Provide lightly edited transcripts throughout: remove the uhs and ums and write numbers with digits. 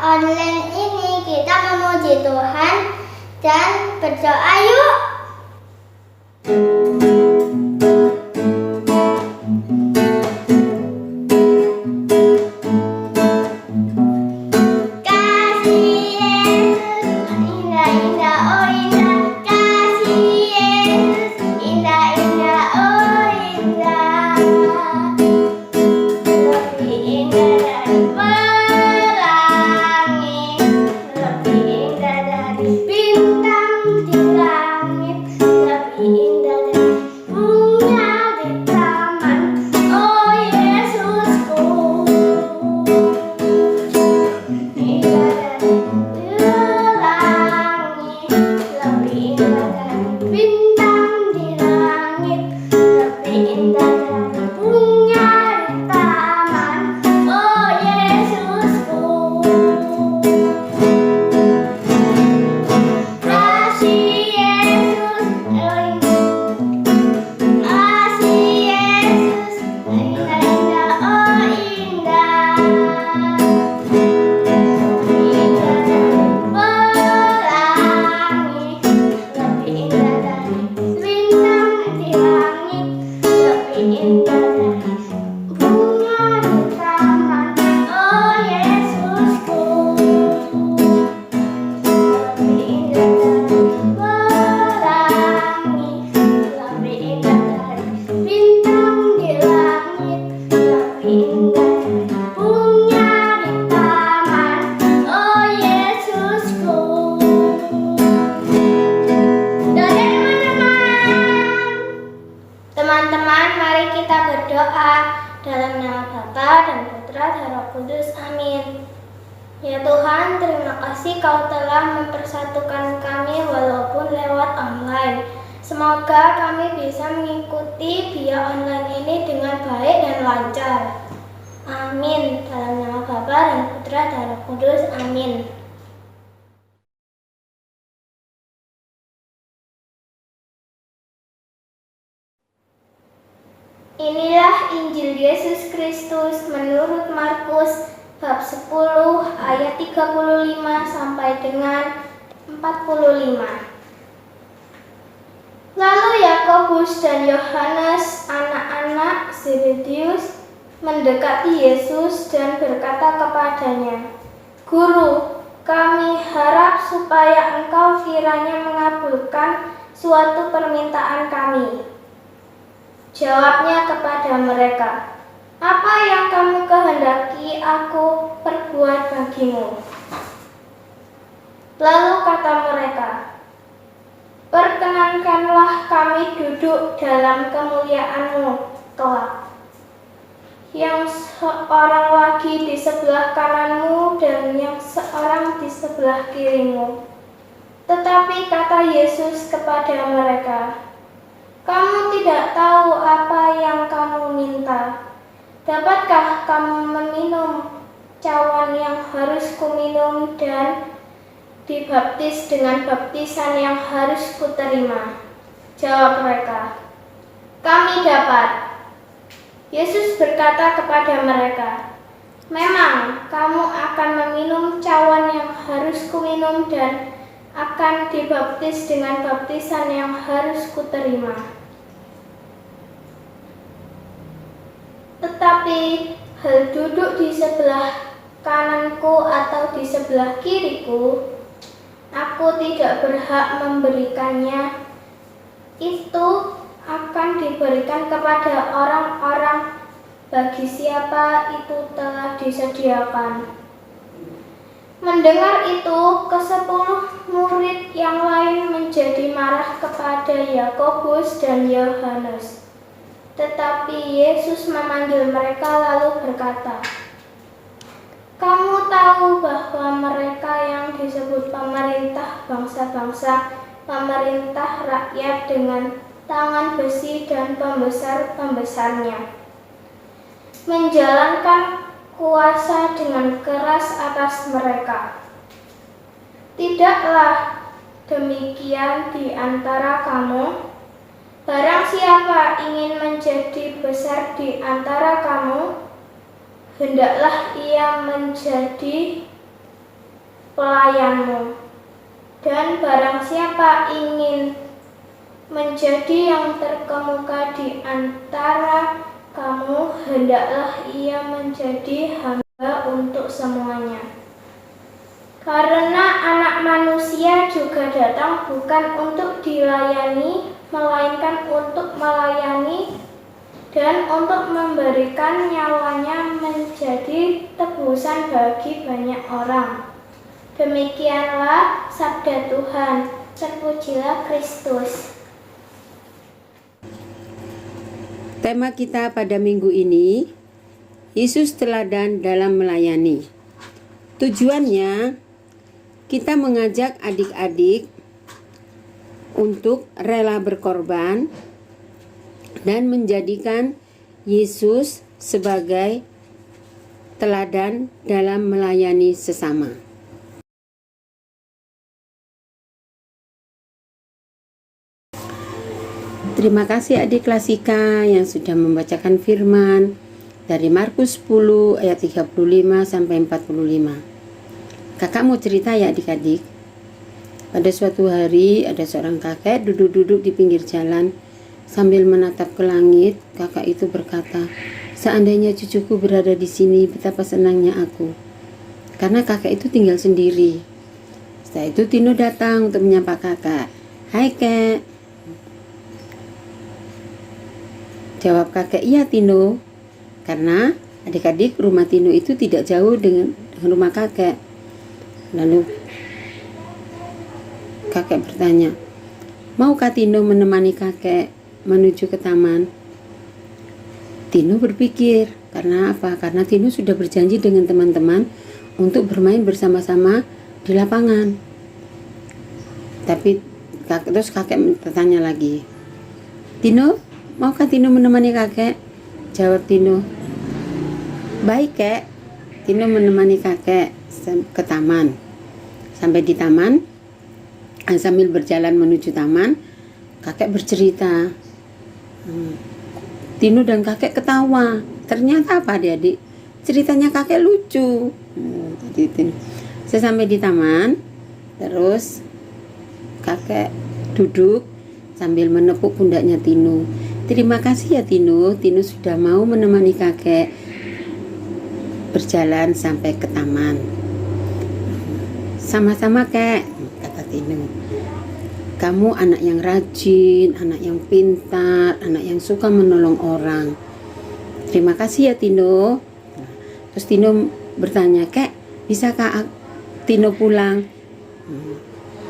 online ini kita memuji Tuhan dan berdoa yuk. Teman-teman, mari kita berdoa dalam nama Bapa dan Putra dan Roh Kudus. Amin. Ya Tuhan, terima kasih Kau telah mempersatukan kami walaupun lewat online. Semoga kami bisa mengikuti via online ini dengan baik dan lancar. Amin. Dalam nama Bapa dan Putra dan Roh Kudus. Amin. Inilah Injil Yesus Kristus menurut Markus bab 10 ayat 35 sampai dengan 45. Lalu Yakobus dan Yohanes, anak-anak Zebedius, mendekati Yesus dan berkata kepadanya, "Guru, kami harap supaya Engkau kiranya mengabulkan suatu permintaan kami." Jawabnya kepada mereka, "Apa yang kamu kehendaki aku perbuat bagimu?" Lalu kata mereka, "Perkenankanlah kami duduk dalam kemuliaan-Mu kelak. Yang seorang lagi di sebelah kanan-Mu dan yang seorang di sebelah kiri-Mu." Tetapi kata Yesus kepada mereka, "Kamu tidak tahu apa yang kamu minta. Dapatkah kamu meminum cawan yang harus kuminum dan dibaptis dengan baptisan yang harus kuterima?" Jawab mereka, "Kami dapat." Yesus berkata kepada mereka, "Memang kamu akan meminum cawan yang harus kuminum dan akan dibaptis dengan baptisan yang harus kuterima. Tetapi hal duduk di sebelah kananku atau di sebelah kiriku, aku tidak berhak memberikannya. Itu akan diberikan kepada orang-orang bagi siapa itu telah disediakan." Mendengar itu, ke-10 murid yang lain menjadi marah kepada Yakobus dan Yohanes. Tetapi Yesus memanggil mereka lalu berkata, "Kamu tahu bahwa mereka yang disebut pemerintah bangsa-bangsa, pemerintah rakyat dengan tangan besi dan pembesar-pembesarnya, menjalankan kuasa dengan keras atas mereka. Tidaklah demikian di antara kamu. Barang siapa ingin menjadi besar di antara kamu, hendaklah ia menjadi pelayanmu. Dan barang siapa ingin menjadi yang terkemuka di antara kamu, hendaklah ia menjadi hamba untuk semuanya. Karena Anak Manusia juga datang bukan untuk dilayani, melainkan untuk melayani dan untuk memberikan nyawanya menjadi tebusan bagi banyak orang. Demikianlah sabda Tuhan. Terpujilah Kristus. Tema kita pada minggu ini, Yesus teladan dalam melayani. Tujuannya, kita mengajak adik-adik untuk rela berkorban dan menjadikan Yesus sebagai teladan dalam melayani sesama. Terima kasih adik Klasika yang sudah membacakan firman dari Markus 10 ayat 35 sampai 45. Kakak mau cerita ya adik-adik. Pada suatu hari ada seorang kakek duduk-duduk di pinggir jalan sambil menatap ke langit. Kakak itu berkata, "Seandainya cucuku berada di sini, betapa senangnya aku." Karena kakek itu tinggal sendiri. Setelah itu Tino datang untuk menyapa kakak. "Hai kek." Jawab kakek, "Iya Tino." Karena adik-adik rumah Tino itu tidak jauh dengan rumah kakek. Lalu kakek bertanya, "Maukah Tino menemani kakek menuju ke taman?" Tino berpikir, karena apa? Karena Tino sudah berjanji dengan teman-teman untuk bermain bersama-sama di lapangan. Tapi terus kakek bertanya lagi, "Tino, maukah Tino menemani kakek?" Jawab Tino, "Baik kek." Tino menemani kakek ke taman. Sampai di taman, sambil berjalan menuju taman, kakek bercerita. Tino dan kakek ketawa. Ternyata apa adik-adik? Ceritanya kakek lucu. Sesampai di taman, terus kakek duduk sambil menepuk pundaknya Tino. "Terima kasih ya Tino, Tino sudah mau menemani kakek berjalan sampai ke taman." "Sama-sama kek," kata Tino. "Kamu anak yang rajin, anak yang pintar, anak yang suka menolong orang. Terima kasih ya Tino." Terus Tino bertanya, "Kek, bisakah Tino pulang?"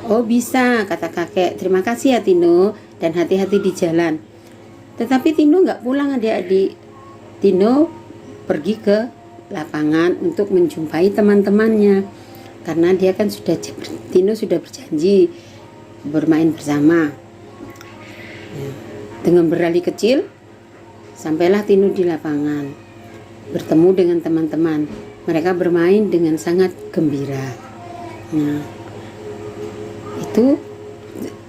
"Oh bisa," kata kakek. "Terima kasih ya Tino, dan hati-hati di jalan." Tetapi Tino nggak pulang adik-adik. Tino pergi ke lapangan untuk menjumpai teman-temannya. Karena dia kan Tino sudah berjanji bermain bersama. Dengan berlari kecil, sampailah Tino di lapangan. Bertemu dengan teman-teman. Mereka bermain dengan sangat gembira. Nah, itu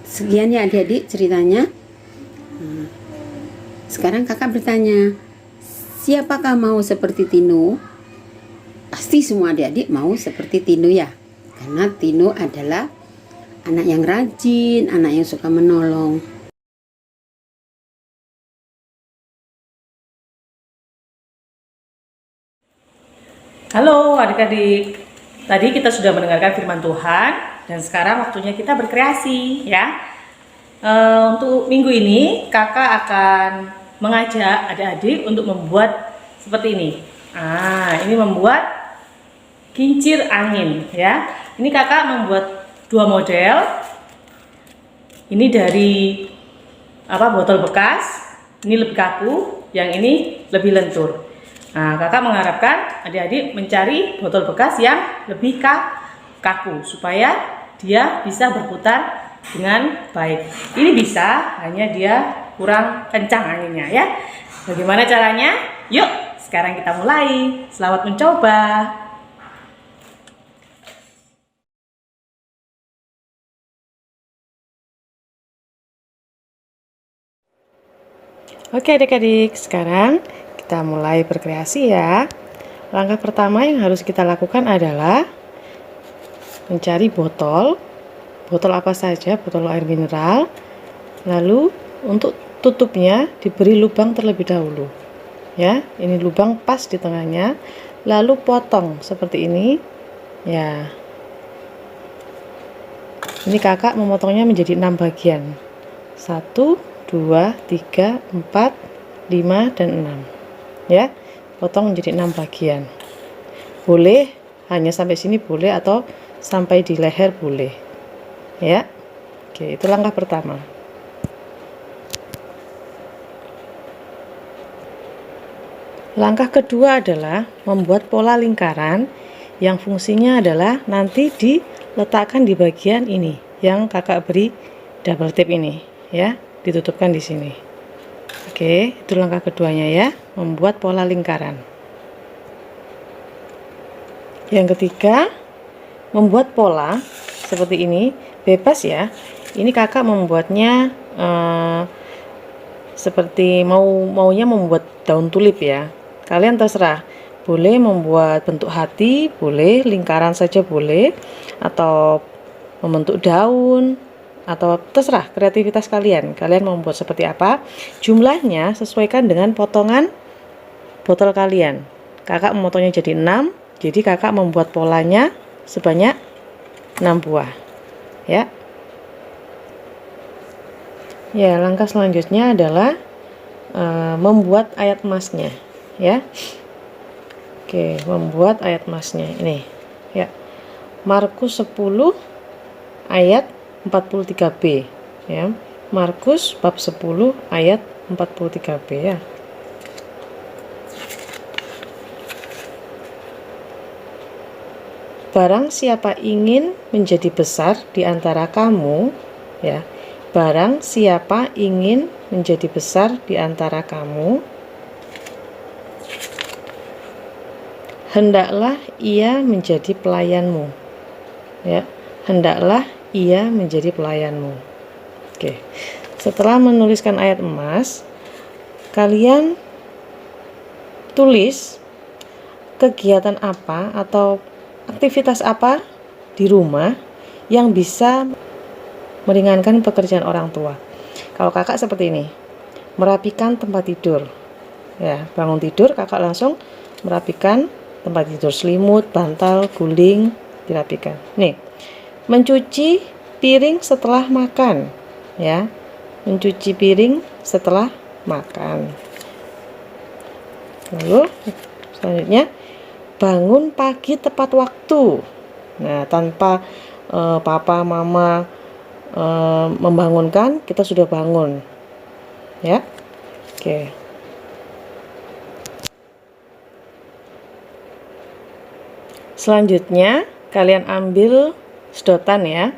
sekian ya adik-adik ceritanya. Sekarang kakak bertanya, siapakah mau seperti Tino? Pasti semua adik-adik mau seperti Tino ya. Karena Tino adalah anak yang rajin, anak yang suka menolong. Halo adik-adik, tadi kita sudah mendengarkan firman Tuhan dan sekarang waktunya kita berkreasi ya. Untuk minggu ini kakak akan mengajak adik-adik untuk membuat seperti ini. Ini membuat kincir angin ya. Ini kakak membuat dua model. Ini dari botol bekas. Ini lebih kaku, yang ini lebih lentur. Nah, kakak mengharapkan adik-adik mencari botol bekas yang lebih kaku supaya dia bisa berputar dengan baik. Ini bisa, hanya dia kurang kencang anginnya ya. Bagaimana caranya? Yuk, sekarang kita mulai. Selamat mencoba. Oke adik-adik, sekarang kita mulai berkreasi ya. Langkah pertama yang harus kita lakukan adalah mencari botol apa saja, botol air mineral. Lalu untuk tutupnya diberi lubang terlebih dahulu. Ya, ini lubang pas di tengahnya. Lalu potong seperti ini. Ya. Ini kakak memotongnya menjadi 6 bagian. 1, 2, 3, 4, 5, dan 6. Ya, potong menjadi 6 bagian. Boleh hanya sampai sini boleh, atau sampai di leher boleh. Ya. Oke, itu langkah pertama. Langkah kedua adalah membuat pola lingkaran yang fungsinya adalah nanti diletakkan di bagian ini yang kakak beri double tip ini, ya, ditutupkan di sini. Oke, itu langkah keduanya ya, membuat pola lingkaran. Yang ketiga, membuat pola seperti ini, bebas ya. Ini kakak membuatnya seperti maunya membuat daun tulip ya. Kalian terserah, boleh membuat bentuk hati, boleh lingkaran saja boleh, atau membentuk daun, atau terserah kreativitas kalian. Kalian mau membuat seperti apa? Jumlahnya sesuaikan dengan potongan botol kalian. Kakak memotongnya jadi 6, jadi kakak membuat polanya sebanyak 6 buah. Ya. Ya, langkah selanjutnya adalah membuat ayat emasnya. Ya, oke, membuat ayat emasnya ini ya, Markus 10 ayat 43b ya, Markus bab 10 ayat 43b ya. Barang siapa ingin menjadi besar di antara kamu ya, barang siapa ingin menjadi besar di antara kamu, hendaklah ia menjadi pelayanmu. Ya, hendaklah ia menjadi pelayanmu. Oke. Setelah menuliskan ayat emas, kalian tulis kegiatan apa atau aktivitas apa di rumah yang bisa meringankan pekerjaan orang tua. Kalau kakak seperti ini, merapikan tempat tidur. Ya, bangun tidur kakak langsung merapikan tempat tidur, selimut, bantal, guling dirapikan. Nih, mencuci piring setelah makan, ya, mencuci piring setelah makan. Lalu selanjutnya bangun pagi tepat waktu. Nah, tanpa papa mama membangunkan, kita sudah bangun, ya. Oke. Selanjutnya kalian ambil sedotan ya.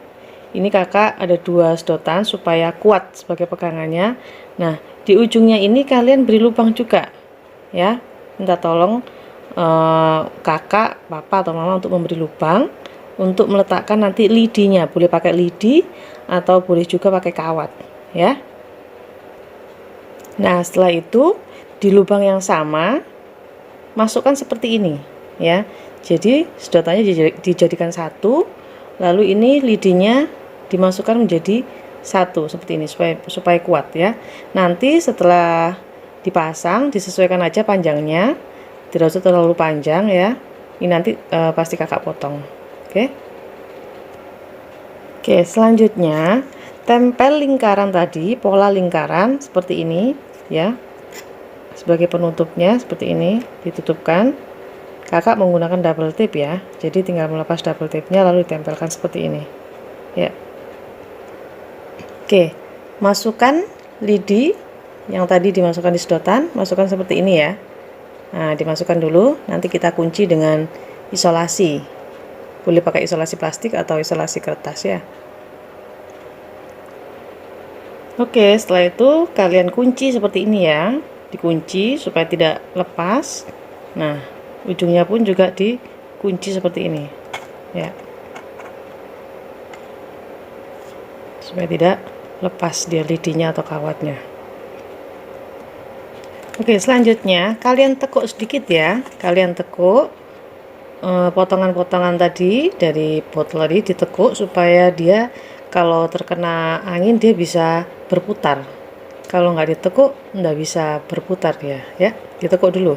Ini kakak ada 2 sedotan supaya kuat sebagai pegangannya. Nah, di ujungnya ini kalian beri lubang juga ya. Minta tolong kakak, papa atau mama untuk memberi lubang untuk meletakkan nanti lidinya. Boleh pakai lidi atau boleh juga pakai kawat ya. Nah, setelah itu di lubang yang sama masukkan seperti ini ya. Jadi sedotannya dijadikan satu, lalu ini lidinya dimasukkan menjadi satu seperti ini supaya kuat ya. Nanti setelah dipasang disesuaikan aja panjangnya, tidak usah terlalu panjang ya. Ini nanti pasti kakak potong. Oke. Oke, selanjutnya tempel lingkaran tadi, pola lingkaran seperti ini ya. Sebagai penutupnya seperti ini ditutupkan. Kakak menggunakan double tape ya, jadi tinggal melepas double tape-nya lalu ditempelkan seperti ini ya. Oke, masukkan lidi yang tadi dimasukkan di sedotan, masukkan seperti ini ya. Nah, dimasukkan dulu, nanti kita kunci dengan isolasi. Boleh pakai isolasi plastik atau isolasi kertas ya. Oke, setelah itu kalian kunci seperti ini ya, dikunci supaya tidak lepas. Nah, ujungnya pun juga dikunci seperti ini ya, supaya tidak lepas dia lidinya atau kawatnya. Oke, selanjutnya kalian tekuk sedikit ya, kalian tekuk potongan-potongan tadi dari botol tadi ditekuk supaya dia kalau terkena angin dia bisa berputar. Kalau nggak ditekuk nggak bisa berputar dia, ya. Ditekuk dulu.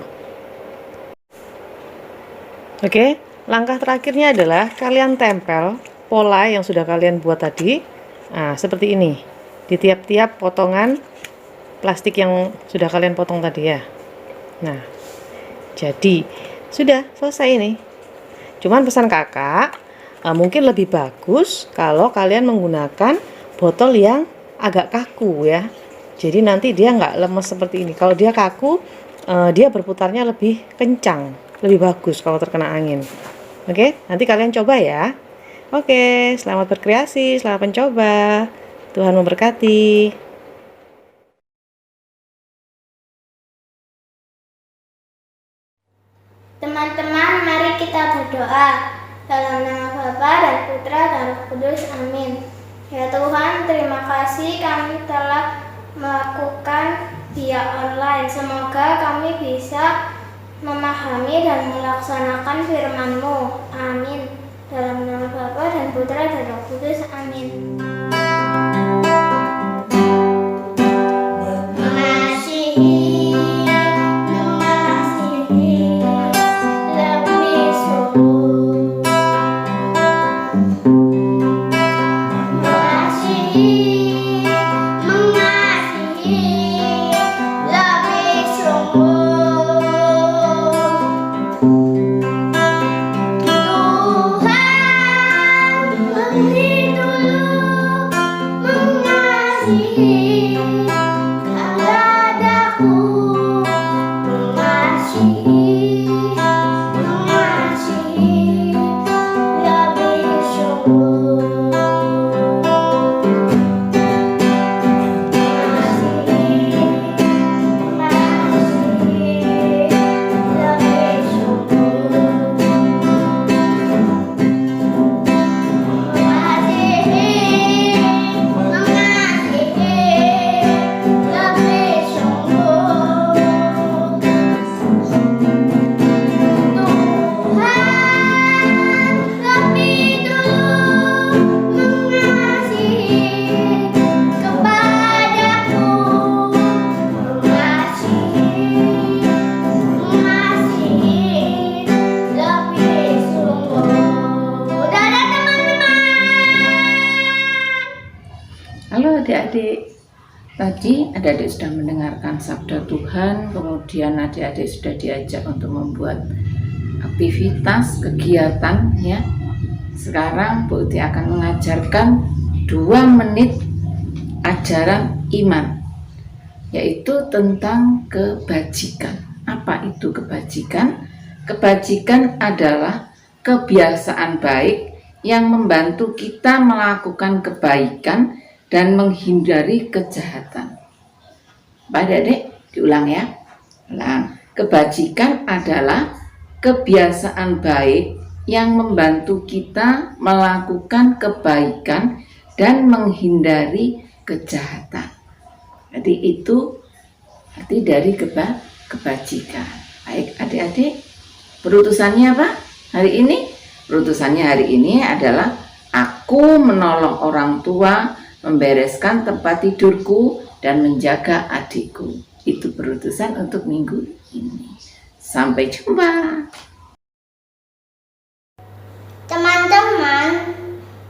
Oke, langkah terakhirnya adalah kalian tempel pola yang sudah kalian buat tadi. Nah, seperti ini. Di tiap-tiap potongan plastik yang sudah kalian potong tadi ya. Nah, jadi sudah selesai ini. Cuman pesan kakak, mungkin lebih bagus kalau kalian menggunakan botol yang agak kaku ya. Jadi nanti dia nggak lemes seperti ini. Kalau dia kaku, dia berputarnya lebih kencang, lebih bagus kalau terkena angin. Oke, nanti kalian coba ya. Oke, selamat berkreasi, selamat mencoba. Tuhan memberkati. Teman-teman, mari kita berdoa. Dalam nama Bapa dan Putra dan Roh Kudus. Amin. Ya Tuhan, terima kasih kami telah melakukan via online. Semoga kami bisa memahami dan melaksanakan firman-Mu. Amin. Dalam nama Bapa dan Putra dan Roh Kudus. Amin. Halo adik-adik, tadi adik-adik sudah mendengarkan sabda Tuhan, kemudian adik-adik sudah diajak untuk membuat aktivitas, kegiatan ya. Sekarang Bu Uti akan mengajarkan 2 menit ajaran iman, yaitu tentang kebajikan. Apa itu kebajikan? Kebajikan adalah kebiasaan baik yang membantu kita melakukan kebaikan dan menghindari kejahatan. Pak adik-adik, diulang ya. Ulang. Kebajikan adalah kebiasaan baik yang membantu kita melakukan kebaikan dan menghindari kejahatan. Jadi itu arti dari kebajikan. Baik adik-adik, perutusannya apa hari ini? Perutusannya hari ini adalah aku menolong orang tua, membereskan tempat tidurku, dan menjaga adikku. Itu perutusan untuk minggu ini. Sampai jumpa. Teman-teman,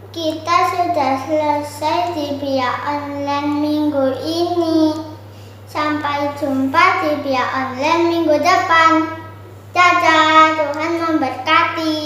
kita sudah selesai di via online minggu ini. Sampai jumpa di via online minggu depan. Dadah, Tuhan memberkati.